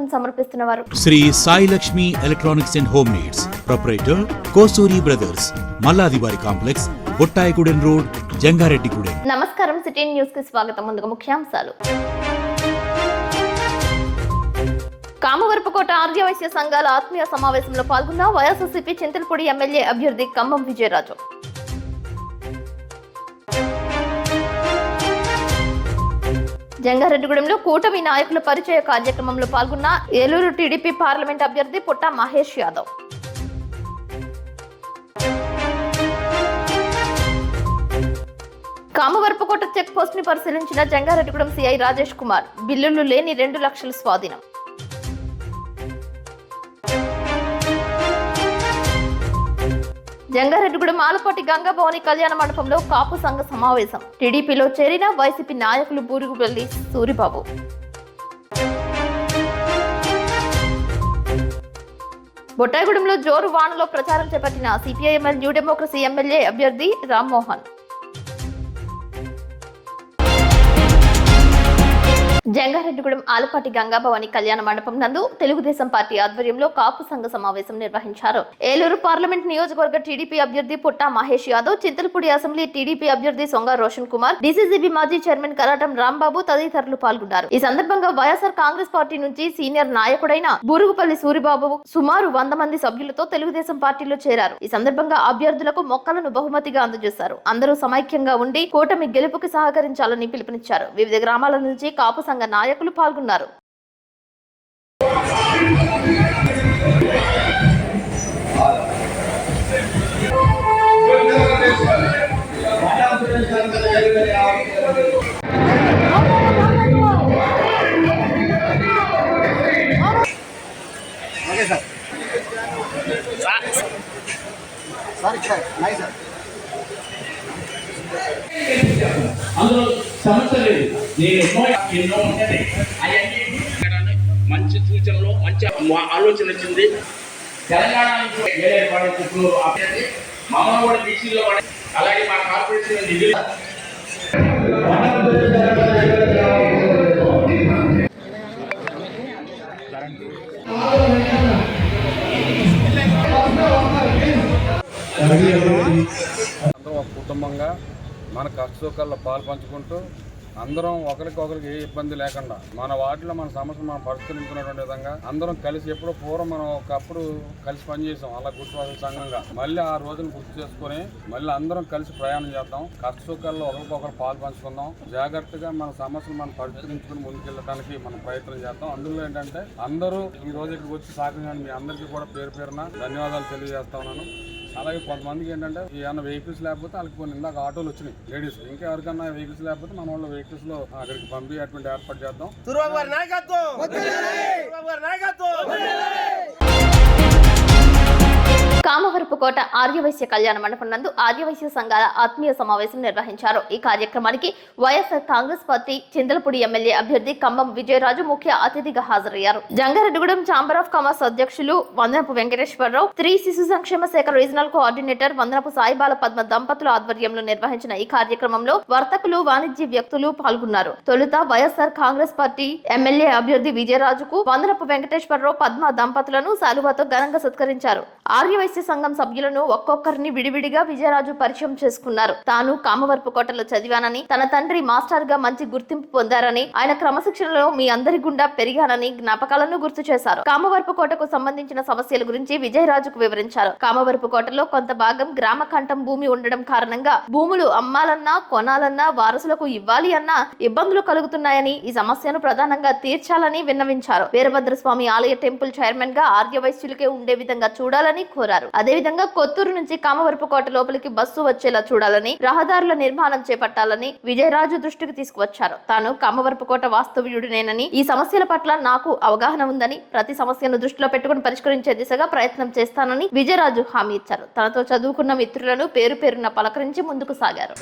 శుభాకాంక్షలను సమర్పిస్తున్న వారు Sri Sai Lakshmi electronics and home needs proprietor Kosuri brothers, మల్లాదివారి కాంప్లెక్స్, బొట్టాయిగూడెం రోడ్, జంగారెడ్డిగూడెం. నమస్కారం, సిటీ న్యూస్ కి స్వాగతం. ముందుగా ముఖ్యాంశాలు. కామవరపుకోట ఆర్యవైశ్య సంఘాల ఆత్మీయ సమావేశంలో పాల్గొన్న వైఎస్ఆర్సీపీ చింతలపూడి ఎమ్మెల్యే అభ్యర్థి ఖమ్మం విజయరాజు. జంగారెడ్డిగూడెంలో కూటమి నాయకుల పరిచయ కార్యక్రమంలో పాల్గొన్న ఏలూరు టీడీపీ పార్లమెంట్ అభ్యర్థి పుట్ట మహేష్ యాదవ్. కామవరపుకోట చెక్ పోస్ట్ ని పరిశీలించిన జంగారెడ్డిగూడెం సిఐ రాజేష్ కుమార్. బిల్లులు లేని 2 లక్షల స్వాధీనం. జంగారెడ్డిగూడెం ఆలపాటి గంగాభవాని కళ్యాణ మండపంలో కాపు సంఘ సమావేశం. టీడీపీలో చేరిన వైసీపీ నాయకులు బూరుగుపల్లి సూరిబాబు. బొట్టాయిగూడెంలో జోరు వానలో ప్రచారం చేపట్టిన సిపిఐఎంఎల్ న్యూ డెమోక్రసీ ఎమ్మెల్యే అభ్యర్థి రామ్మోహన్. జంగారెడ్డిగూడెం ఆలపాటి గంగాభవాని కళ్యాణ మండపం నందు తెలుగుదేశం పార్టీ ఆధ్వర్యంలో కాపు సంఘ సమావేశం నిర్వహించారు. ఏలూరు పార్లమెంట్ నియోజకవర్గ టీడీపీ అభ్యర్థి పుట్ట మహేష్ యాదవ్, చింతలపూడి అసెంబ్లీ టీడీపీ అభ్యర్థి సొంగ రోషన్ కుమార్, డీసీసీబీ మాజీ చైర్మన్ కరాటం రాంబాబు తదితరులు పాల్గొన్నారు. ఈ సందర్భంగా వైఎస్ఆర్ కాంగ్రెస్ పార్టీ నుంచి సీనియర్ నాయకుడైన బూరుగుపల్లి సూరిబాబు సుమారు 100 మంది సభ్యులతో తెలుగుదేశం పార్టీలో చేరారు. ఈ సందర్భంగా అభ్యర్థులకు మొక్కలను బహుమతిగా అందజేశారు. అందరూ సమైక్యంగా ఉండి కూటమి గెలుపుకి సహకరించాలని పిలుపునిచ్చారు. వివిధ గ్రామాల నుంచి కాపు సంఘ నాయకులు పాల్గొన్నారు. అందులో సమస్య లేదు. ఎన్నో ఉంటుంది. అవన్నీ మంచి సూచనలు, మంచి ఆలోచన వచ్చింది. తెలంగాణ వేరే పడే మమ్మల్ని కూడా బీసీలో పడే, అలాగే మా కార్పొరేషన్ నిధులు అందరం ఒక కుటుంబంగా మన కష్ట సుఖాల్లో పాలు పంచుకుంటూ అందరం ఒకరికొకరికి ఏ ఇబ్బంది లేకుండా మన వాటిలో మన సమస్యలు మనం పరిష్కరించుకునేటువంటి విధంగా అందరం కలిసి ఎప్పుడో పూర్వం మనం ఒకప్పుడు కలిసి పనిచేసాం. అలా గుర్తువాసుల సంఘంగా మళ్ళీ ఆ రోజును గుర్తు చేసుకుని మళ్ళీ అందరం కలిసి ప్రయాణం చేద్దాం. కష్ట సుఖాల్లో ఒకరికొకరు పాలు పంచుకుందాం. జాగ్రత్తగా మన సమస్యలు మనం పరిష్కరించుకుని ముందుకెళ్ళడానికి మనం ప్రయత్నం చేద్దాం. అందులో ఏంటంటే అందరూ ఈ రోజు ఇక్కడికి వచ్చి సహకరించిన మీ అందరికీ కూడా పేరు పేరున ధన్యవాదాలు తెలియజేస్తా ఉన్నాను. అలాగే కొంతమందికి ఏంటంటే ఏమైనా వెహికల్స్ లేకపోతే వాళ్ళకి కొన్ని ఇందాక ఆటోలు వచ్చినాయి లేడీస్, ఇంకా ఎవరికన్నా వెహికల్స్ లేకపోతే మన వాళ్ళ వెహికల్స్ లో అక్కడికి పంపి అటువంటి ఏర్పాటు చేద్దాం. కామవరపుకోట ఆర్యవైశ్య కళ్యాణ మండపం నందు ఆర్యవైశ్య సంఘాల ఆత్మీయ సమావేశం నిర్వహించారు. ఈ కార్యక్రమానికి వైఎస్ఆర్ కాంగ్రెస్ పార్టీ చింతలపూడి ఎమ్మెల్యే అభ్యర్థి ఖమ్మం విజయరాజు ముఖ్య అతిథిగా హాజరయ్యారు. జంగారెడ్డిగూడెం ఛాంబర్ ఆఫ్ కామర్స్ అధ్యక్షులు వందనపు వెంకటేశ్వరరావు, స్త్రీ శిశు సంక్షేమ శాఖ రీజనల్ కోఆర్డినేటర్ వందనపు సాయిబాల పద్మ దంపతుల ఆధ్వర్యంలో నిర్వహించిన ఈ కార్యక్రమంలో వర్తకులు, వాణిజ్య వ్యక్తులు పాల్గొన్నారు. తొలుత వైఎస్ఆర్ కాంగ్రెస్ పార్టీ ఎమ్మెల్యే అభ్యర్థి విజయరాజుకు వందనపు వెంకటేశ్వరరావు, పద్మ దంపతులను శాలువాతో ఘనంగా సత్కరించారు. ఆర్యవైశ్య సంఘం సభ్యులను ఒక్కొక్కరిని విడివిడిగా విజయరాజు పరిచయం చేసుకున్నారు. తాను కామవరపుకోటలో చదివానని, తన తండ్రి మాస్టర్ గా మంచి గుర్తింపు పొందారని, ఆయన క్రమశిక్షణలో మీ అందరి గుండా పెరిగానని జ్ఞాపకాలను గుర్తు చేశారు. కామవరపుకోటకు సంబంధించిన సమస్యల గురించి విజయరాజుకు వివరించారు. కామవరపుకోటలో కొంత భాగం గ్రామ కంఠం భూమి ఉండడం కారణంగా భూములు అమ్మాలన్నా, కొనాలన్నా, వారసులకు ఇవ్వాలి అన్నా ఇబ్బందులు కలుగుతున్నాయని, ఈ సమస్యను ప్రధానంగా తీర్చాలని విన్నవించారు. వీరభద్రస్వామి ఆలయ టెంపుల్ చైర్మన్ గా ఆర్యవైశ్యులకే ఉండే విధంగా చూడాలని కోరారు. అదేవిధంగా కొత్తూరు నుంచి కామవరపుకోట లోపలికి బస్సు వచ్చేలా చూడాలని, రహదారుల నిర్మాణం చేపట్టాలని విజయరాజు దృష్టికి తీసుకువచ్చారు. తాను కామవరపుకోట వాస్తవ్యుడినేనని, ఈ సమస్యల పట్ల నాకు అవగాహన ఉందని, ప్రతి సమస్యను దృష్టిలో పెట్టుకుని పరిష్కరించే దిశగా ప్రయత్నం చేస్తానని విజయరాజు హామీ ఇచ్చారు. తనతో చదువుకున్న మిత్రులను పేరు పేరున పలకరించి ముందుకు సాగారు.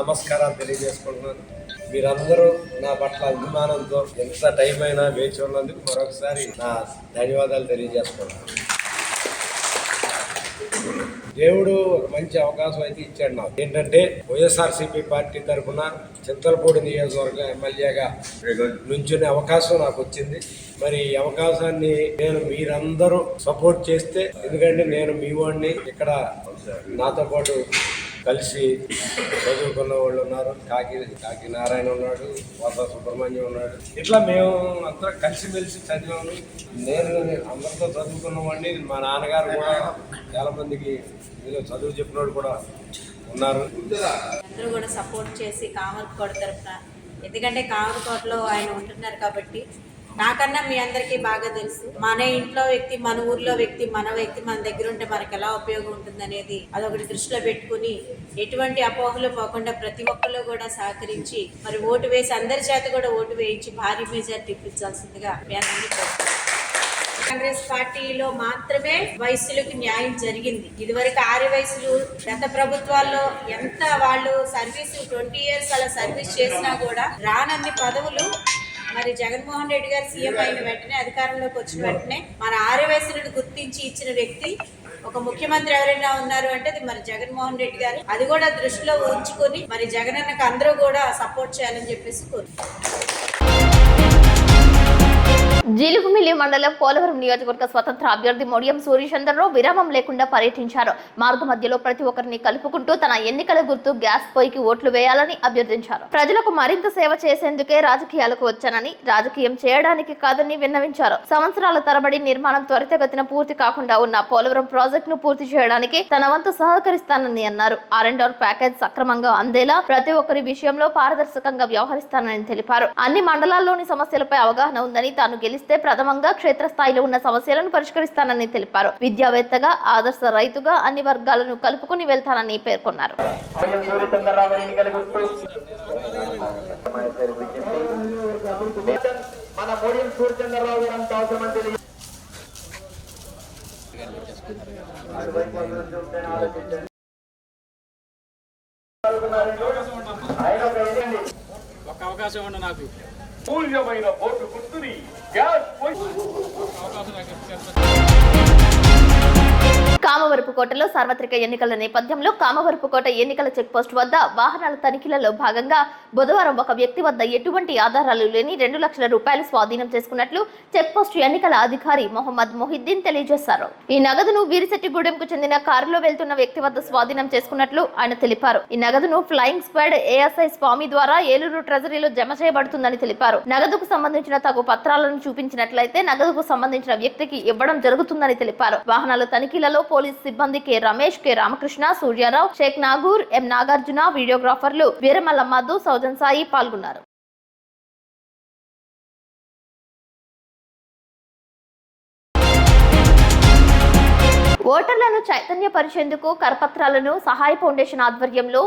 నమస్కారాలు తెలియజేసుకుంటున్నాను. మీరందరూ నా పట్ల అభిమానంతో ఎంత టైం అయినా వేచి ఉన్నందుకు మరొకసారి నా ధన్యవాదాలు తెలియజేసుకుంటున్నాను. దేవుడు ఒక మంచి అవకాశం అయితే ఇచ్చాడు నాకు. ఏంటంటే వైఎస్ఆర్సీపీ పార్టీ తరఫున చింతలపూడి నియోజకవర్గ ఎమ్మెల్యేగా నుంచునే అవకాశం నాకు వచ్చింది. మరి ఈ అవకాశాన్ని మీరందరూ సపోర్ట్ చేస్తే, ఎందుకంటే నేను మీ వాడిని, ఇక్కడ నాతో పాటు కలిసి చదువుకున్న వాళ్ళు ఉన్నారు, కాకి నారాయణ ఉన్నాడు, వాస సుబ్రహ్మణ్యం ఉన్నాడు, ఇట్లా మేము అంతా కలిసిమెలిసి చదివాము. నేను అందరితో చదువుకున్న వాడిని. మా నాన్నగారు కూడా చాలా మందికి చదువు చెప్పిన వాళ్ళు కూడా ఉన్నారు. అందరూ కూడా సపోర్ట్ చేసి కామర్కోట తరఫున, ఎందుకంటే కామర్కోటలో ఆయన ఉంటున్నారు కాబట్టి నాకన్నా మీ అందరికీ బాగా తెలుసు. మన ఇంట్లో వ్యక్తి, మన ఊర్లో వ్యక్తి, మన వ్యక్తి మన దగ్గర ఉంటే మనకు ఎలా ఉపయోగం ఉంటుంది అనేది అదొకటి దృష్టిలో పెట్టుకుని ఎటువంటి అపోహలు పోకుండా ప్రతి ఒక్కరు కూడా సహకరించి మరి ఓటు వేసి అందరి చేత కూడా ఓటు వేయించి భారీ మెజార్టీ ఇప్పించాల్సిందిగా మీ అందరినీ కోరుతున్నాను. కాంగ్రెస్ పార్టీలో మాత్రమే వయసులకు న్యాయం జరిగింది. ఇదివరకు 6 వయసులు గత ప్రభుత్వాల్లో ఎంత వాళ్ళు సర్వీసు 20 years అలా సర్వీస్ చేసినా కూడా రానన్ని పదవులు మరి జగన్మోహన్ రెడ్డి గారు సీఎం అయిన వెంటనే, అధికారంలోకి వచ్చిన వెంటనే మన 6 వయసులను గుర్తించి ఇచ్చిన వ్యక్తి ఒక ముఖ్యమంత్రి ఎవరైనా ఉన్నారు అంటే అది మరి జగన్మోహన్ రెడ్డి గారు. అది కూడా దృష్టిలో ఉంచుకొని మరి జగనన్నకు అందరూ కూడా సపోర్ట్ చేయాలని చెప్పేసి కోరుతున్నాను. జీలుగుమిల్లి మండలం పోలవరం నియోజకవర్గ స్వతంత్ర అభ్యర్థి మొడియం సూర్యచంద్రరావు విరామం లేకుండా పర్యటించారు. మార్గ మధ్యలో ప్రతి ఒక్కరిని కలుపుకుంటూ తన ఎన్నికల గుర్తు గ్యాస్ పొయ్యికి ఓట్లు వేయాలని అభ్యర్థించారు. ప్రజలకు మరింత సేవ చేసేందుకే రాజకీయాలకు వచ్చానని, రాజకీయం చేయడానికి కాదని విన్నవించారు. సంవత్సరాల తరబడి నిర్మాణం త్వరితగతిన పూర్తి కాకుండా ఉన్న పోలవరం ప్రాజెక్టును పూర్తి చేయడానికి తన వంతు సహకరిస్తానని అన్నారు. R&R ప్యాకేజ్ సక్రమంగా అందేలా ప్రతి ఒక్కరి విషయంలో పారదర్శకంగా వ్యవహరిస్తానని తెలిపారు. అన్ని మండలాల్లోని సమస్యలపై అవగాహన ఉందని, తాను గెలిస్తే ప్రథమంగా క్షేత్రస్థాయిలో ఉన్న సమస్యలను పరిష్కరిస్తానని తెలిపారు. విద్యావేత్తగా, ఆదర్శ రైతుగా అన్ని వర్గాలను కలుపుకుని వెళ్తానని పేర్కొన్నారు. ఒక అవకాశం ఇవ్వండి నాకు. మూల్యమైన ఓటు గుర్తుని గ్యాస్ కామవరపుకోటలో సార్వత్రిక ఎన్నికల నేపథ్యంలో కామవరపుకోట ఎన్నికల చెక్పోస్ట్ వద్ద వాహనాల తనిఖీలలో భాగంగా బుధవారం ఒక వ్యక్తి వద్ద ఎటువంటి ఆధారాలు లేని 2 లక్షల రూపాయలు స్వాధీనం చేసుకున్నట్లు చెక్పోస్ట్ ఎన్నికల అధికారి మొహమ్మద్ మొహిద్దీన్ తెలియజేశారు. ఈ నగదును వీరిశెట్టిగూడెంకు చెందిన కారులో వెళ్తున్న వ్యక్తి వద్ద స్వాధీనం చేసుకున్నట్లు ఆయన తెలిపారు. ఈ నగదును ఫ్లయింగ్ స్క్వాడ్ ASI స్వామి ద్వారా ఏలూరు ట్రెజరీలో జమ చేయబడుతుందని తెలిపారు. నగదుకు సంబంధించిన తగు పత్రాలను చూపించినట్లయితే నగదుకు సంబంధించిన వ్యక్తికి ఇవ్వడం జరుగుతుందని తెలిపారు. వాహనాల తనిఖీలలో పోలీస్ సిబ్బంది కె రమేష్, కె రామకృష్ణ, సూర్యారావు, షేక్ నాగూర్, ఎం నాగార్జున, వీడియోగ్రాఫర్లు వీరమల్ల మధు, సౌజన్ సాయి పాల్గొన్నారు. ఓటర్లను చైతన్యపరిచేందుకు కరపత్రాలను సహాయ ఫౌండేషన్ ఆధ్వర్యంలో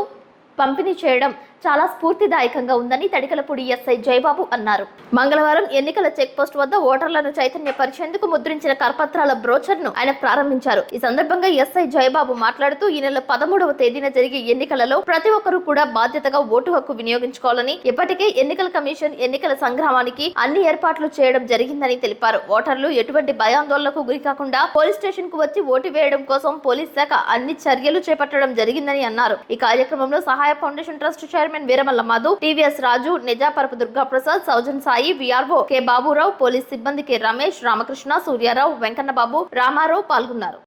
పంపిణీ చేయడం చాలా స్ఫూర్తిదాయకంగా ఉందని తడికలపూడి SI జయబాబు అన్నారు. మంగళవారం ఎన్నికల చెక్ పోస్ట్ వద్ద ఓటర్లను చైతన్యపరిచేందుకు ముద్రించిన కరపత్రాల బ్రోచర్ను ఆయన ప్రారంభించారు. ఈ సందర్భంగా SI జయబాబు మాట్లాడుతూ ఈ నెల 13వ తేదీన జరిగే ఎన్నికలలో ప్రతి ఒక్కరూ కూడా బాధ్యతగా ఓటు హక్కు వినియోగించుకోవాలని, ఇప్పటికే ఎన్నికల కమిషన్ ఎన్నికల సంగ్రామానికి అన్ని ఏర్పాట్లు చేయడం జరిగిందని తెలిపారు. ఓటర్లు ఎటువంటి భయాందోళనకు గురికాకుండా పోలీస్ స్టేషన్ కు వచ్చి ఓటు వేయడం కోసం పోలీస్ శాఖ అన్ని చర్యలు చేపట్టడం జరిగిందని అన్నారు. ఈ కార్యక్రమంలో Sahaya foundation trust chairman Veeramalla Madhu, TVS Raju, Nijaparapu Durgaprasad, Saujan Sai, VRO K Baburao, police సిబ్బంది కె రమేష్, రామకృష్ణ, సూర్యారావు, వెంకన్నబాబు, రామారావు పాల్గొన్నారు.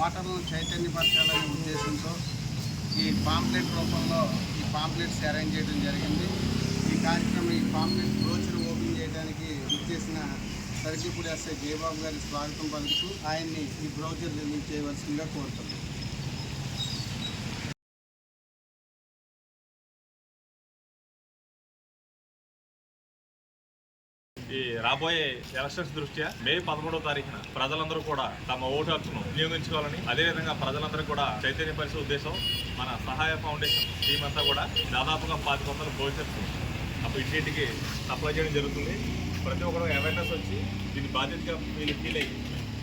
ఓటర్లను చైతన్యపరచాలనే ఉద్దేశంతో ఈ పాంప్లెట్ రూపంలో ఈ పాంప్లెట్స్ అరేంజ్ చేయడం జరిగింది. ఈ కార్యక్రమం, ఈ పాంప్లెట్ బ్రోచర్ ఓపెన్ చేయడానికి ఇచ్చేసిన తడికలపూడి SI జయబాబు గారి స్వాగతం పలుకుతూ ఆయన్ని ఈ బ్రోచర్ రిలీజ్ చేయవలసిందిగా కోరుతున్నాం. ఈ రాబోయే ఎలక్షన్స్ దృష్ట్యా మే 13వ తారీఖున ప్రజలందరూ కూడా తమ ఓటు హక్కును వినియోగించుకోవాలని, అదేవిధంగా ప్రజలందరూ కూడా చైతన్యపరిచే ఉద్దేశం మన సహాయ ఫౌండేషన్ టీం అంతా కూడా దాదాపుగా 500 బ్రోచర్స్ అప్పుడు ఇంటింటికి సప్లై చేయడం జరుగుతుంది. ప్రతి ఒక్కరు అవేర్నెస్ వచ్చి దీని బాధ్యతగా వీళ్ళు ఫీల్ అయ్యి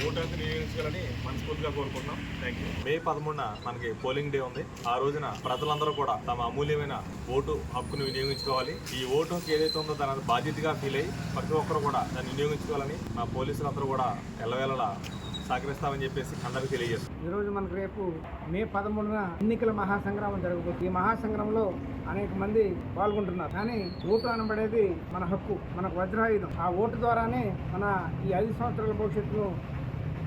ఓటు హక్కు వినియోగించుకోవాలని మనస్ఫూర్తిగా కోరుకుంటున్నాం. Thank you. మే 11న మనకి పోలింగ్ డే ఉంది. ఆ రోజున ప్రజలందరూ కూడా తమ అమూల్యమైన ఓటు హక్కును వినియోగించుకోవాలి. ఈ ఓటు హక్కు ఏదైతే ఉందో దాని బాధ్యతగా ఫీల్ అయ్యి ప్రతి ఒక్కరు కూడా దాన్ని వినియోగించుకోవాలని మా పోలీసులందరూ కూడా ఎల్లవేళలా సహకరిస్తామని చెప్పేసి అందరికీ తెలియజేస్తాం. ఈరోజు మనకు రేపు మే 13న ఎన్నికల మహాసంగ్రామం జరగబోతుంది. ఈ మహాసంగ్రామంలో అనేక మంది పాల్గొంటున్నారు. కానీ ఓటు అనబడేది మన హక్కు, మనకు వజ్రాయుధం. ఆ ఓటు ద్వారానే మన ఈ 5 సంవత్సరాల భవిష్యత్తును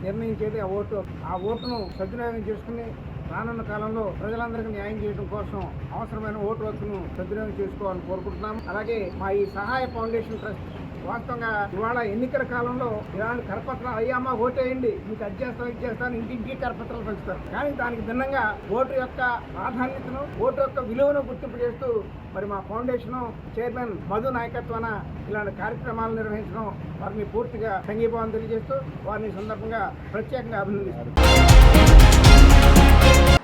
నిర్ణయించేది ఆ ఓటు. ఆ ఓటును సద్వినియోగం చేసుకుని రానున్న కాలంలో ప్రజలందరికీ న్యాయం చేయడం కోసం అవసరమైన ఓటు హక్కును సద్వినియోగం చేసుకోవాలని కోరుకుంటున్నాం. అలాగే మా ఈ సహాయ ఫౌండేషన్ ట్రస్ట్ వాస్తవంగా ఇవాళ ఎన్నికల కాలంలో ఇలాంటి కరపత్రాలు అయ్యామా ఓటేయండి, మీకు అది చేస్తాను ఇంటింటికి కరపత్రాలు పంచుతారు. కానీ దానికి భిన్నంగా ఓటు యొక్క ప్రాధాన్యతను, ఓటు యొక్క విలువను గుర్తింపు చేస్తూ మరి మా ఫౌండేషన్ చైర్మన్ మధు నాయకత్వాన ఇలాంటి కార్యక్రమాలు నిర్వహించడం వారిని పూర్తిగా సంఘీభావం తెలియజేస్తూ వారిని సందర్భంగా ప్రత్యేకంగా అభినందిస్తారు.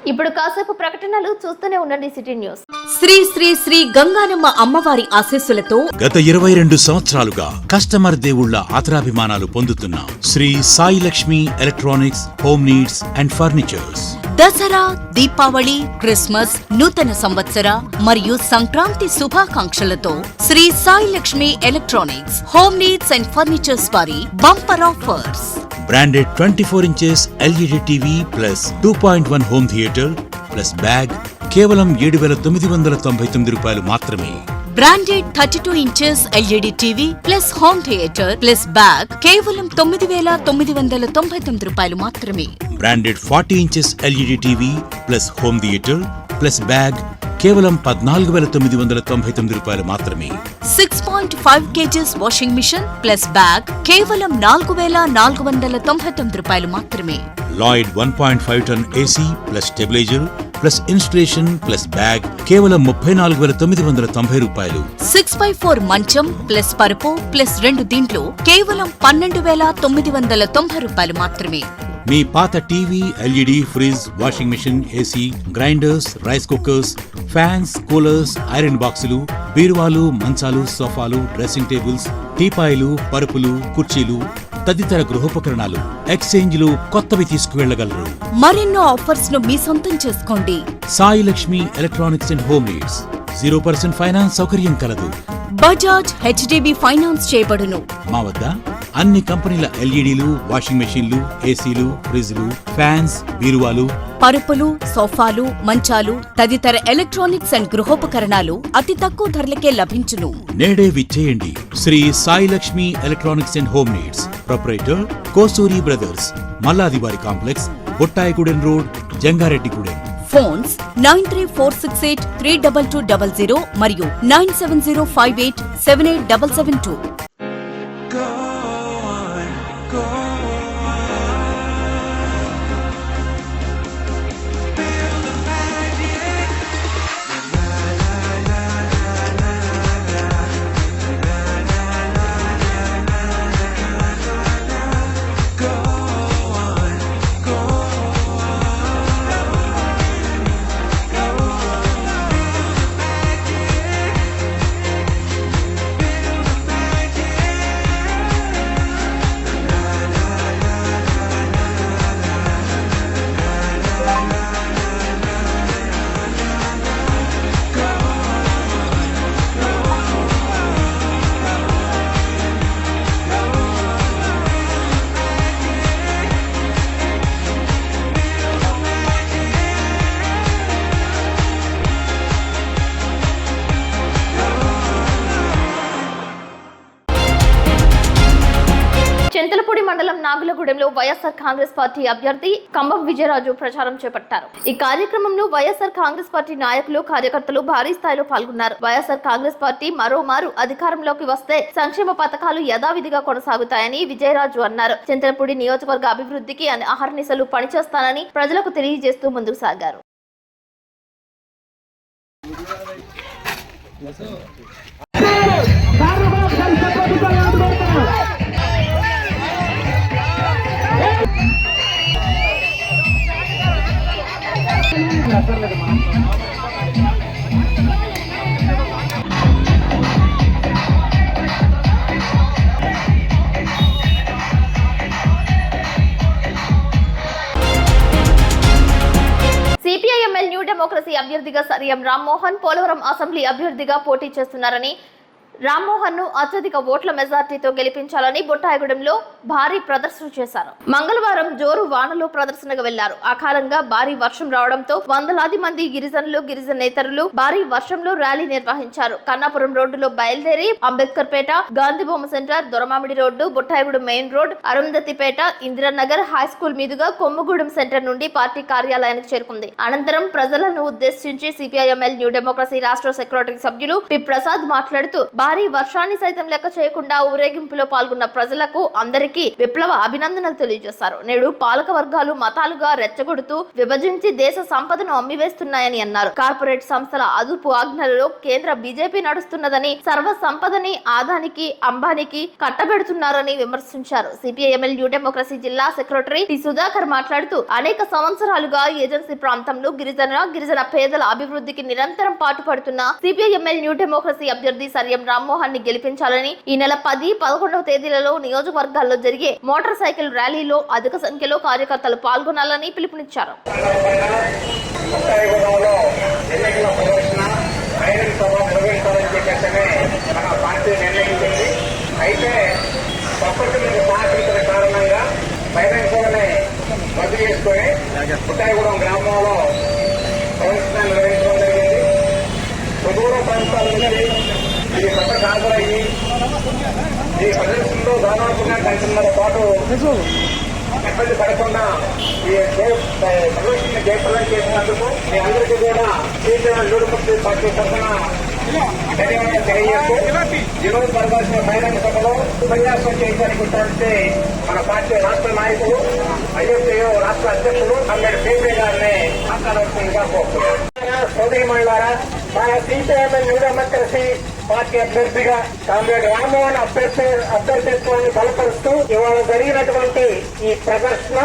ఇప్పుడు కాసేపు ప్రకటనలు చూస్తూనే ఉండండి సిటీ న్యూస్. శ్రీ శ్రీ శ్రీ గంగానమ్మ అమ్మవారి ఆశీస్సులతో గత 22 సంవత్సరాలుగా కస్టమర్ దేవుళ్ల ఆదరాభిమానాలు పొందుతున్న Sri Sai Lakshmi electronics home needs and furnitures Dasara, Deepavali, Christmas, నూతన సంవత్సర మరియు సంక్రాంతి శుభాకాంక్షలతో Sri Sai Lakshmi electronics home needs and furnitures వారి bumper offers. Branded 24 inches LED TV plus 2.1 home theatre plus bag కేవలం 7,999 రూపాయలు మాత్రమే. Branded 32 inches LED TV plus home theatre plus bag కేవలం 9,999 రూపాయలు మాత్రమే. Branded 40 inches LED TV plus home theatre plus bag కేవలం 14,999 రూపాయలు మాత్రమే. 6.5 kgs washing machine plus bag కేవలం 4,499 రూపాయలు మాత్రమే. Lloyd 1.5 ton AC plus stabiliser plus installation plus bag కేవలం 34,990 రూపాయలు. 6x4 మంచం ప్లస్ పరుపు ప్లస్ 2 దిండ్లు కేవలం 12,990 రూపాయలు మాత్రమే. మీ పాత TV, LED, fridge, washing machine, AC, grinders, rice cookers, fans, coolers, iron బాక్సులు, బీరువాలు, మంచాలు, సోఫాలు, డ్రెస్సింగ్ టేబుల్స్, టీపాయిలు, పరుపులు, కుర్చీలు తదితర గృహోపకరణాలు ఎక్స్చేంజ్లు కొత్తవి తీసుకువెళ్లగలరు. మరెన్నో ఆఫర్స్ ను మీ సొంతం చేసుకోండి. Sai Lakshmi electronics and home needs 0% finance సౌకర్యం కలదు. బజాజ్ HDB ఫైనాన్స్ చేయబడును. మా వద్ద అన్ని కంపెనీల LEDలు, వాషింగ్ మెషీన్లు, ఏసీలు, ఫ్రిజ్లు, ఫ్యాన్స్, బీరువాలు, పరుపులు, సోఫాలు, మంచాలు తదితర ఎలక్ట్రానిక్స్ అండ్ గృహోపకరణాలు అతి తక్కువ ధరలకే లభించును. నేడే విచ్చేయండి. Sri Sai Lakshmi electronics and home needs, proprietor Kosuri brothers, మల్లాదివారి complex, Buttayagudem road, Jangareddygudem. Phones 9346832200 మరియు 9705878772. చింతలపూడి మండలం నాగులగూడెంలో వైఎస్ఆర్ కాంగ్రెస్ పార్టీ అభ్యర్థి కంబం విజయరాజు ప్రచారం చేపట్టారు. ఈ కార్యక్రమంలో వైఎస్ఆర్ కాంగ్రెస్ పార్టీ నాయకులు, కార్యకర్తలు భారీ స్థాయిలో పాల్గొన్నారు. వైఎస్ఆర్ కాంగ్రెస్ పార్టీ మరోమారు అధికారంలోకి వస్తే సంక్షేమ పథకాలు యథావిధిగా కొనసాగుతాయని విజయరాజు అన్నారు. చింతలపూడి నియోజకవర్గ అభివృద్ధికి అహర్నిశలు పనిచేస్తానని ప్రజలకు తెలియజేస్తూ ముందుకు సాగారు. సిపిఐఎంఎల్ న్యూ డెమోక్రసీ అభ్యర్థిగా సరియం రామ్మోహన్ పోలవరం అసెంబ్లీ అభ్యర్థిగా పోటీ చేస్తున్నారని, రామ్మోహన్ ను అత్యధిక ఓట్ల మెజార్టీతో గెలిపించాలని బుట్టాయిగూడెంలో భారీ ప్రదర్శన చేశారు. మంగళవారం జోరు వానలో ప్రదర్శనకు వెళ్లారు. అకాలంగా భారీ వర్షం రావడంతో వందలాది మంది గిరిజనులు, గిరిజనేతరులు భారీ వర్షంలో ర్యాలీ నిర్వహించారు. కన్నాపురం రోడ్డులో బయలుదేరి Ambedkar Peta, Gandhibomma centre, Doramamidi road, Buttayagudem main road, Arundhatipeta, Indiranagar high school మీదుగా కొమ్ముగూడెం సెంటర్ నుండి పార్టీ కార్యాలయానికి చేరుకుంది. అనంతరం ప్రజలను ఉద్దేశించి సిపిఐఎంఎల్ న్యూ డెమోక్రసీ రాష్ట్ర సెక్రటరీ సభ్యులు పి ప్రసాద్ మాట్లాడుతూ భారీ వర్షాన్ని సైతం లెక్క చేయకుండా ఊరేగింపులో పాల్గొన్న ప్రజలకు అందరికీ విప్లవ అభినందనలు తెలియజేశారు. నేడు పాలక వర్గాలు మతాలుగా రెచ్చగొడుతూ విభజించి దేశ సంపదను అమ్మివేస్తున్నాయని అన్నారు. కార్పొరేట్ సంస్థల అదుపు ఆజ్ఞలలో కేంద్ర బీజేపీ నడుస్తున్నదని, సర్వ సంపదని ఆదానికి, అంబానీకి కట్టబెడుతున్నారని విమర్శించారు. సిపిఐఎంఎల్ న్యూ డెమోక్రసీ జిల్లా సెక్రటరీ టి సుధాకర్ మాట్లాడుతూ అనేక సంవత్సరాలుగా ఏజెన్సీ ప్రాంతంలో గిరిజన పేదల అభివృద్ధికి నిరంతరం పాటుపడుతున్న సిపిఐఎంఎల్ న్యూ డెమోక్రసీ అభ్యర్థి సరియం రామ్మోహన్ ని గెలిపించాలని ఈ నెల 10, 11వ తేదీలలో నియోజకవర్గాల్లో జరిగే మోటార్ సైకిల్ ర్యాలీలో అధిక సంఖ్యలో కార్యకర్తలు పాల్గొనాలని పిలుపునిచ్చారు. అయితే ప్రకృతిని సహకరించిన కారణంగా బహిరంగంగానే రద్దు చేసుకుని బుట్టాయిగూడెం గ్రామంలో ప్రదర్శన నిర్వహించడం జరిగింది. సుదూర ప్రాంతాల నుంచి ఈ సభకు హాజరయ్యి ఈ ప్రదర్శనలో దాదాపుగా గంటన్నర పాటు ఇబ్బంది పడకుండా ఈ ప్రదర్శన జయప్రదం చేసినందుకు మీ అందరికీ కూడా సిపిఐఎంఎల్ న్యూ డెమోక్రసీ పార్టీ తరఫున ధన్యవాదాలు తెలియజేస్తూ ఈరోజు జరగాల్సిన బహిరంగ సభలో ఉపన్యాసం చేయడానికి వచ్చినట్టు మన పార్టీ రాష్ట్ర నాయకులు, ఐఎఫ్ఐఓ రాష్ట్ర అధ్యక్షులు అమ్మేడు పీపీ గారిని మాట్లాడవలసిందిగా కోరుతున్నారు. సోదరి మండలారా, మన సిపిఐఎంఎల్ న్యూ డెమోక్రసీ పార్టీ అభ్యర్థిగా కామ్రేడ్ రామ్మోహన్ అభ్యర్థిత్వాన్ని బలపరుస్తూ ఇవాళ జరిగినటువంటి ఈ ప్రదర్శన,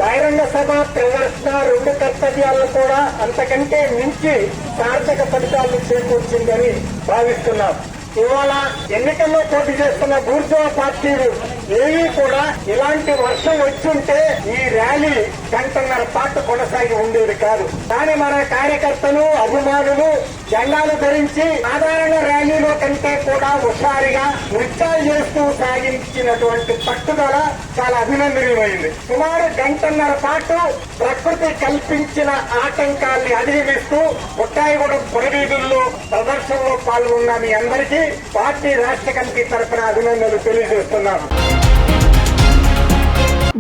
బహిరంగ సభ ప్రదర్శన రెండు కర్తవ్యాలను కూడా అంతకంటే మించి సార్థక ఫలితాలను చేకూర్చిందని భావిస్తున్నాం. ఇవాళ ఎన్నికల్లో పోటీ చేస్తున్న బూర్జువా పార్టీలు ఏవీ కూడా ఇలాంటి వర్షం వచ్చుంటే ఈ ర్యాలీ గంటన్నర పాటు కొనసాగి ఉండేది కాదు. కానీ మన కార్యకర్తలు, అభిమానులు జెండాలు ధరించి సాధారణ ర్యాలీలో కంటే కూడా హుషారుగా నృత్యాలు చేస్తూ సాగించినటువంటి పట్టుదల చాలా అభినందనీయమైంది. సుమారు గంటన్నర పాటు ప్రకృతి కల్పించిన ఆటంకాల్ని అధిగమిస్తూ బుట్టాయిగూడెం పురవీధుల్లో ప్రదర్శనలో పాల్గొన్న మీ అందరికీ పార్టీ రాష్ట్ర కమిటీ తరఫున అభినందనలు తెలియజేస్తున్నాను.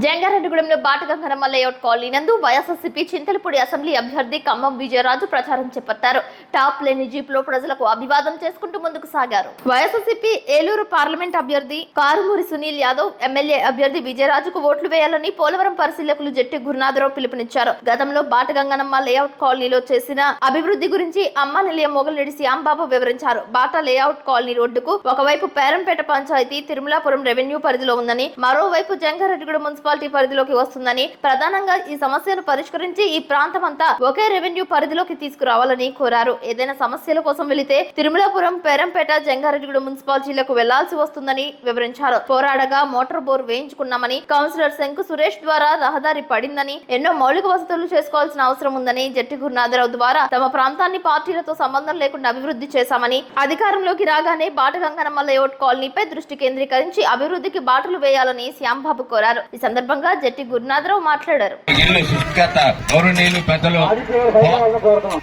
జంగారెడ్డిగూడెంలో బాటగంగరమ్మ లేఅవుట్ కాలనీ నందు వైఎస్ఆర్సీపీ చింతలపూడి అసెంబ్లీ అభ్యర్థి ఖమ్మం విజయరాజు ప్రచారం చేపట్టారు. టాప్ లేని జీప్ లో ప్రజలకు అభివాదం చేసుకుంటూ ముందుకు సాగారు. వైఎస్ఆర్సీపీ ఏలూరు పార్లమెంట్ అభ్యర్థి కారుమూరి సునీల్ యాదవ్, ఎమ్మెల్యే అభ్యర్థి విజయరాజుకు ఓట్లు వేయాలని పోలవరం పరిశీలకులు జట్టి గురునాథరావు పిలుపునిచ్చారు. గతంలో బాటగంగనమ్మ లేఅవుట్ కాలనీలో చేసిన అభివృద్ధి గురించి అమ్మ నిలయం మొగలరెడ్డి శ్యాంబాబు వివరించారు. బాటా లేఅవుట్ కాలనీ రోడ్డుకు ఒకవైపు పేరంపేట పంచాయతీ తిరుమలాపురం రెవెన్యూ పరిధిలో ఉందని, మరోవైపు జంగారెడ్డిగూడెం మున్సిపాలిటీ పరిధిలోకి వస్తుందని, ప్రధానంగా ఈ సమస్యను పరిష్కరించి ఈ ప్రాంతం అంతా ఒకే రెవెన్యూ పరిధిలోకి తీసుకురావాలని కోరారు. ఏదైనా సమస్యల కోసం వెళితే తిరుమలాపురం, పేరంపేట, జంగారెడ్డిగూడెం మున్సిపాలిటీలకు వెళ్లాల్సి వస్తుందని వివరించారు. పోరాడగా మోటార్ బోర్ వేయించుకున్నామని, కౌన్సిలర్ శంకు సురేష్ ద్వారా రహదారి పడిందని, ఎన్నో మౌలిక వసతులు చేసుకోవాల్సిన అవసరం ఉందని, జట్టి గురునాథరావు ద్వారా తమ ప్రాంతాన్ని పార్టీలతో సంబంధం లేకుండా అభివృద్ధి చేశామని, అధికారంలోకి రాగానే బాటగంగనమ్మ లేఅవుట్ కాలనీపై దృష్టి కేంద్రీకరించి అభివృద్ధికి బాటలు వేయాలని శ్యాంబాబు కోరారు. ఈ సందర్భంగా జట్టి గురునాథరావు మాట్లాడారు.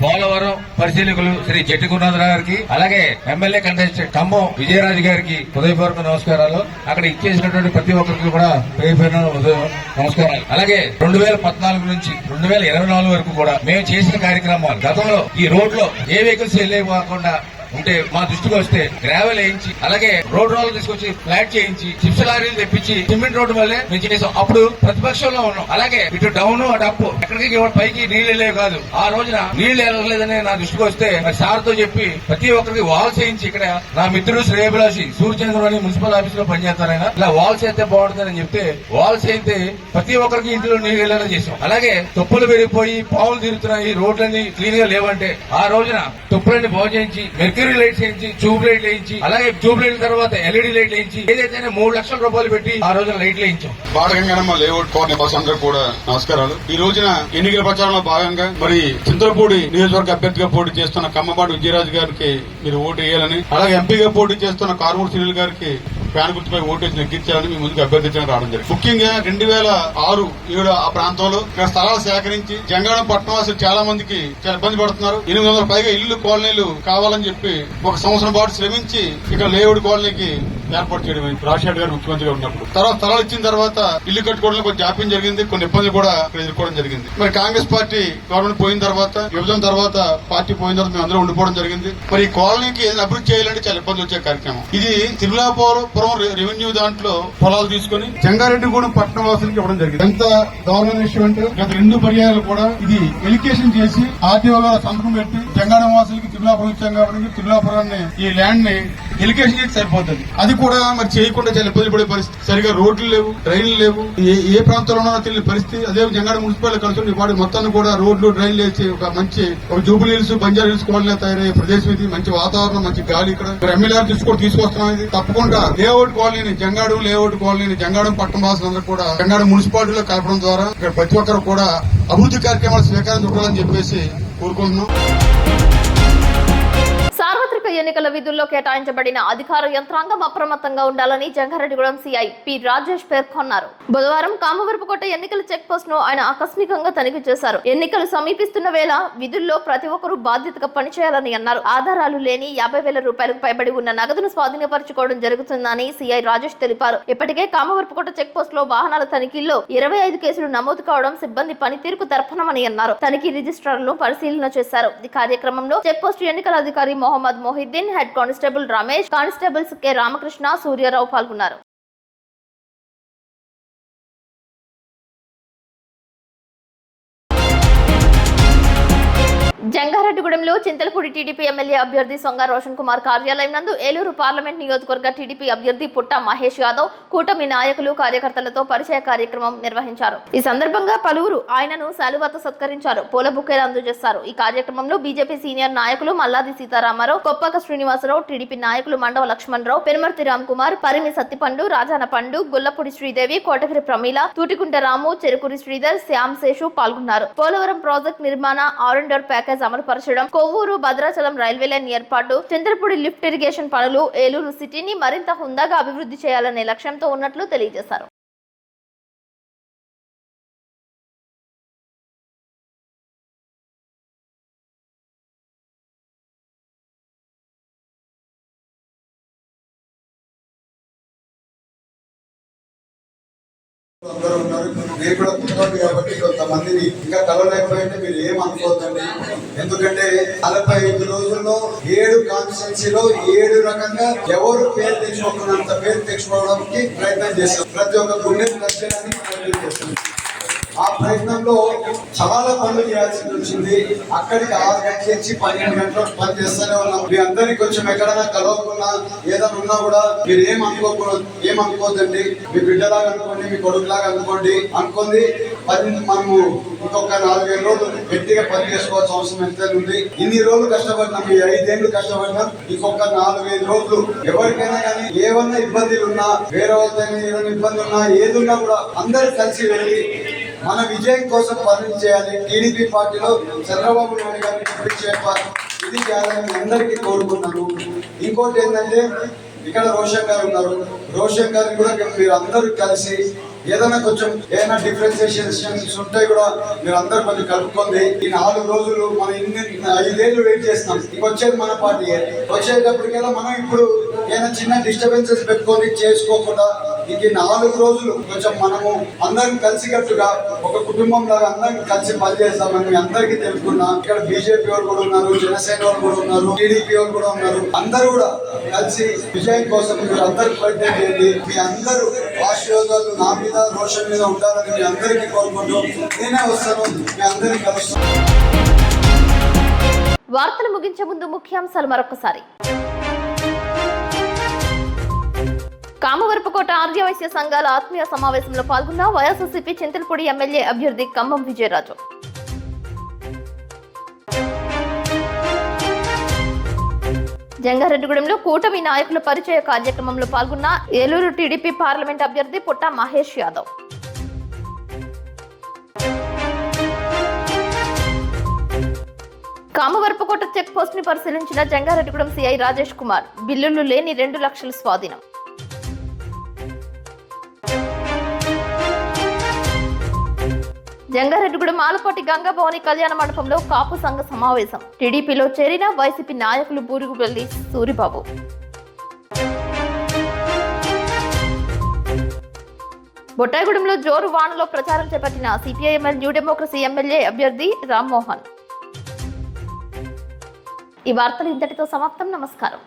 పోలవరం పరిశీలకులు శ్రీ జట్టి గురునాథరావు గారికి, అలాగే ఎమ్మెల్యే కంటెస్టెంట్ ఖమ్మం విజయరాజు గారికి హృదయపూర్వక నమస్కారాలు. అక్కడ ఇచ్చేసినటువంటి ప్రతి ఒక్కరికి కూడా పేరు నమస్కారాలు. అలాగే 2014 నుంచి 2024 వరకు కూడా మేము చేసిన కార్యక్రమాలు, గతంలో ఈ రోడ్ లో ఏ వెహికల్స్ వెళ్ళేకుండా ఉంటే మా దృష్టికి వస్తే గ్రావెల్ వేయించి, అలాగే రోడ్ రోల్ తీసుకొచ్చి ఫ్లాట్ చేయించి, చిప్స్ లారీలు తెప్పించి సిమెంట్ రోడ్డు వల్లే మేము చేసాం. అప్పుడు ప్రతిపక్షంలో ఉన్నాం. అలాగే ఇటు డౌన్ అటు అప్పు, ఎక్కడికి పైకి నీళ్లు వెళ్ళేవి కాదు. ఆ రోజున నీళ్లు వెళ్ళలేదని నా దృష్టికి వస్తే సార్ తో చెప్పి ప్రతి ఒక్కరికి వాల్స్ వేయించి, ఇక్కడ నా మిత్రుడు శ్రేయభిలాషి సూర్యచంద్ర మున్సిపల్ ఆఫీస్ లో పనిచేస్తారైనా, ఇలా వాల్స్ అయితే బాగుంటుందని చెప్తే వాల్స్ అయితే ప్రతి ఒక్కరికి ఇంట్లో నీళ్లు వెళ్ళేలా చేసాం. అలాగే తుప్పలు పెరిగిపోయి పావులు తిరుగుతున్నాయి, రోడ్లన్నీ క్లీన్ గా లేవంటే ఆ రోజున తుప్పులన్నీ బాగు చేయించి మెరిక మెర్క్యూరీ లైట్స్ వేయించి, ట్యూబ్ లైట్ వేయించి, అలాగే ట్యూబ్ లైట్ తర్వాత ఎల్ఈడి లైట్ వేయించి, ఏదైతే 3 లక్షల రూపాయలు పెట్టి ఆ రోజున లైట్లు వేయించాం. బాడగంగనమ్మ లేఅవుట్ కోఆర్డినేటర్ అందరూ కూడా నమస్కారాలు. ఈ రోజున ఎన్నికల ప్రచారంలో భాగంగా మరి చింతలపూడి నియోజకవర్గ అభ్యర్థిగా పోటీ చేస్తున్న కమ్మబాటి విజయరాజు గారికి మీరు ఓటు వేయాలని, అలాగే ఎంపీగా పోటీ చేస్తున్న కారుమూరి సునీల్ గారికి ఫ్యాన్ గుర్తుపై ఓటేసి నెగ్గించాలని మీ ముందుకు అభ్యర్థించడానికి రావడం జరిగింది. ముఖ్యంగా 2006-7 ఆ ప్రాంతంలో ఇక్కడ స్థలాలు సేకరించి జంగాళం పట్టణవాసులు చాలా మందికి చాలా ఇబ్బంది పడుతున్నారు. 800 పైగా ఇల్లు కాలనీలు కావాలని చెప్పి 1 సంవత్సరం పాటు శ్రమించి ఇక్కడ లేఅవుట్ కాలనీకి ఏర్పాటు చేయడం రాజశేఖర్ గారు ముఖ్యమంత్రిగా ఉన్నప్పుడు. తర్వాత స్థలాలు ఇచ్చిన తర్వాత ఇల్లు కట్టుకోవడంలో కొంచెం జాప్యం జరిగింది, కొన్ని ఇబ్బందులు కూడా ఎదుర్కోవడం జరిగింది. మరి కాంగ్రెస్ పార్టీ గవర్నమెంట్ పోయిన తర్వాత, విభజన తర్వాత పార్టీ పోయిన తర్వాత మేము అందరూ ఉండిపోవడం జరిగింది. మరి ఈ కాలనీకి ఏదైనా అభివృద్ధి చేయాలంటే చాలా ఇబ్బందులు వచ్చే కార్యక్రమం ఇది. తిరుమలాపురం రెవెన్యూ దాంట్లో పొలాలు తీసుకుని జంగారెడ్డిగూడెం పట్టణ వాసులకి ఇవ్వడం జరిగింది. ఎంత దారుణమైన విషయం అంటే గత 2 పర్యాయాలు కూడా ఇది ఎలికేషన్ చేసి ఆర్టీఓ గారు సంతకం పెట్టి జంగారెడ్డి వాసులకి తిరుమలాపురం ఇచ్చాం కాబట్టి తిరుమలాపురాన్ని ఈ ల్యాండ్ ని ఎలికేషన్ చేసి సరిపోతుంది. అది కూడా మరి చేయకుండా చాలా ఇబ్బంది పడే పరిస్థితి. సరిగా రోడ్లు లేవు, ట్రైన్లు లేవు, ఏ ప్రాంతంలో ఉన్నారో తెలియని పరిస్థితి. అదే జంగారెడ్డి మున్సిపాలిటీ కలిసి వాటి మొత్తాన్ని కూడా రోడ్లు, ట్రైన్లు వేసి ఒక jubilee hills, Banjara hills colony తయారయ్యే ప్రదేశం ఇది. మంచి వాతావరణం, మంచి గాలి. ఇక్కడ ఎమ్మెల్యే తీసుకొస్తున్నాం. ఇది తప్పకుండా లేఅవుట్ కాలనీని, జంగాడు లేఅవుట్ కాలనీని జంగాడం పట్టణ వాసులందరూ కూడా జంగాడు మున్సిపాలిటీలో కలపడం ద్వారా ఇక్కడ ప్రతి ఒక్కరు కూడా అభివృద్ధి కార్యక్రమాలు స్వీకారం చుట్టాలని చెప్పేసి కోరుకుంటున్నాం. సార్వత్రిక ఎన్నికల విధుల్లో కేటాయించబడిన అధికార యంత్రాంగం అప్రమత్తంగా ఉండాలని జంగారెడ్డిగూడెం సీఐ పి రాజేష్ పేర్కొన్నారు. బుధవారం కామవరపుకోట ఎన్నికల చెక్ పోస్ట్ ను ఆయన ఆకస్మికంగా తనిఖీ చేశారు. ఎన్నికలు సమీపిస్తున్న వేళ విధుల్లో ప్రతి ఒక్కరూ బాధ్యతగా పనిచేయాలని అన్నారు. ఆధారాలు లేని 50,000 రూపాయలకు పైబడి ఉన్న నగదును స్వాధీనపరచుకోవడం జరుగుతుందని సీఐ రాజేష్ తెలిపారు. ఇప్పటికే కామవరపుకోట చెక్ పోస్ట్ లో వాహనాల తనిఖీల్లో 25 కేసులు నమోదు కావడం సిబ్బంది పనితీరుకు దర్పణమని అన్నారు. తనిఖీ రిజిస్ట్రార్లను పరిశీలన చేశారు. ఈ కార్యక్రమంలో చెక్ పోస్ట్ ఎన్నికల అధికారి Mohammed Mohiddin, head constable Ramesh, constables K Ramakrishna, Suryarao పాల్గొన్నారు. జంగారెడ్డిగూడెంలో చింతలపూడి టీడీపీ ఎమ్మెల్యే అభ్యర్థి సొంగ రోషన్ కుమార్ కార్యాలయం నందు ఏలూరు పార్లమెంట్ నియోజకవర్గ టీడీపీ అభ్యర్థి పుట్ట మహేష్ యాదవ్, కూటమి నాయకులు, కార్యకర్తలతో పరిచయ కార్యక్రమం నిర్వహించారు. ఈ సందర్భంగా పలువురు ఆయనను శాలువాతో సత్కరించారు, పూల బుకేలు అందజేశారు. ఈ కార్యక్రమంలో బీజేపీ సీనియర్ నాయకులు మల్లాది సీతారామారావు, కొప్పక శ్రీనివాసరావు, టీడీపీ నాయకులు మండవ లక్ష్మణరావు, పెనుమర్తి రామ్ కుమార్, పరిమి సత్తిపండు, రాజాన పండు, గుల్లపూడి శ్రీదేవి, కోటగిరి ప్రమీల, తూటికుంట రాము, చెరుకురి శ్రీధర్, శ్యామ్ శేషు పాల్గొన్నారు. పోలవరం ప్రాజెక్ట్ నిర్మాణ ఆరెండర్ ప్యాకేజ్ అమలు పరచడం, కొవ్వూరు భద్రాచలం రైల్వే లైన్ ఏర్పాటు, చంద్రపూడి లిఫ్ట్ ఇరిగేషన్ పనులు, ఏలూరు సిటీని మరింత హుందాగా అభివృద్ధి చేయాలనే లక్ష్యంతో ఉన్నట్లు తెలియజేశారు. అందరూ ఉన్నారు. నేను కూడా పుట్టినోడు కాబట్టి కొంతమందిని ఇంకా కలవలేకపోయింటే మీరు ఏమనుకోవద్దండి. ఎందుకంటే 45 రోజుల్లో 7 కాన్స్టిట్యున్సీలో 7 రకంగా ఎవరు పేరు తెచ్చుకోకున్నంత పేరు తెచ్చుకోవడానికి ప్రయత్నం చేస్తాం. ప్రతి ఒక్క గుండె ప్రయత్నం చేస్తాం. ఆ ప్రయత్నంలో చాలా పనులు చేయాల్సి వచ్చింది. అక్కడికి 6 గంటల నుంచి 12 గంటలకు పని చేస్తూనే ఉన్నాం. మీ అందరికి కొంచెం ఎక్కడైనా కలవకున్నా ఏదైనా ఉన్నా కూడా మీరు ఏమనుకోదండి. మీ బిడ్డలాగా అనుకోండి, మీ కొడుకులాగా అనుకోండి. అనుకుంది మనము ఇంకొక 4-5 రోజులు గట్టిగా పని చేసుకోవాల్సిన అవసరం ఎంత ఉంది. ఇన్ని రోజులు కష్టపడినాం, ఈ 5 ఏళ్ళు కష్టపడినాం. ఇంకొక 4-5 రోజులు ఎవరికైనా కానీ ఏమన్నా ఇబ్బందులు ఉన్నా, వేరే వాళ్ళతో ఏదైనా ఇబ్బంది ఉన్నా, ఏదున్నా కూడా అందరు కలిసి వెళ్ళి మన విజయం కోసం పని చేయాలి. టీడీపీ పార్టీలో చంద్రబాబు నాయుడు గారిని గెలిపించేయాలి. ఇది చేయాలని అందరికీ కోరుకున్నాను. ఇంకోటి ఏంటంటే ఇక్కడ రోషన్ గారు ఉన్నారు. రోషన్ గారిని కూడా మీరు అందరూ కలిసి ఏదైనా కొంచెం ఏదైనా డిఫరెన్షియేషన్స్ ఉంటే కూడా మీరు అందరు కొంచెం కలుపుకోండి. ఈ 4 రోజులు మనం 5 ఏళ్ళు వెయిట్ చేస్తున్నాం. ఇంకొచ్చేది మన పార్టీ. వచ్చేటప్పటికైనా మనం ఇప్పుడు ఏదైనా చిన్న డిస్టర్బెన్సెస్ పెట్టుకొని చేసుకోకుండా ఇంక 4 రోజులు కొంచెం మనము అందరం కలిసికట్టుగా ఒక కుటుంబం లాగా అందరం కలిసి పనిచేస్తామని మీ అందరికీ తెలుసుకున్నా. ఇక్కడ బీజేపీ వాళ్ళు కూడా ఉన్నారు, జనసేన వాళ్ళు కూడా ఉన్నారు, టీడీపీ వాళ్ళు కూడా ఉన్నారు. అందరూ కూడా కలిసి విజయం కోసం మీరు అందరూ ప్రయత్నం చేయండి. మీ అందరూ ఆశీర్వాదాలు నా మీద, రోషన్ మీద ఉండాలని మీ అందరికీ కోరుకుంటూ నేనే వస్తాను, మీ అందరికీ కలుస్తాను. వార్తలు ముగించే ముందు ముఖ్యాంశాలు మరొకసారి. కామవరపుకోట ఆర్యవైశ్య సంఘాల ఆత్మీయ సమావేశంలో పాల్గొన్న వైఎస్ఆర్సీపీ చింతలపూడి ఎమ్మెల్యే అభ్యర్థి ఖమ్మం విజయరాజు. జంగారెడ్డిగూడెంలో కూటమి నాయకుల పరిచయ కార్యక్రమంలో పాల్గొన్న ఏలూరు టీడీపీ పార్లమెంట్ అభ్యర్థి పుట్ట మహేష్ యాదవ్. కామవరపుకోట చెక్ పోస్ట్ ని పరిశీలించిన జంగారెడ్డిగూడెం సిఐ రాజేష్ కుమార్. బిల్లులు లేని 2 లక్షల స్వాధీనం. జంగారెడ్డిగూడెం ఆలపాటి గంగాభవాని కళ్యాణ మండపంలో కాపు సంఘ సమావేశం. టీడీపీలో చేరిన వైసీపీ నాయకులు బూరుగుపల్లి సూరిబాబు. బొట్టాయిగూడెంలో జోరు వానలో ప్రచారం చేపట్టిన సిపిఐఎంఎల్ న్యూ డెమోక్రసీ ఎమ్మెల్యే అభ్యర్థి రామ్మోహన్. ఈ వార్తలు ఇంతటితో సమాప్తం. నమస్కారం.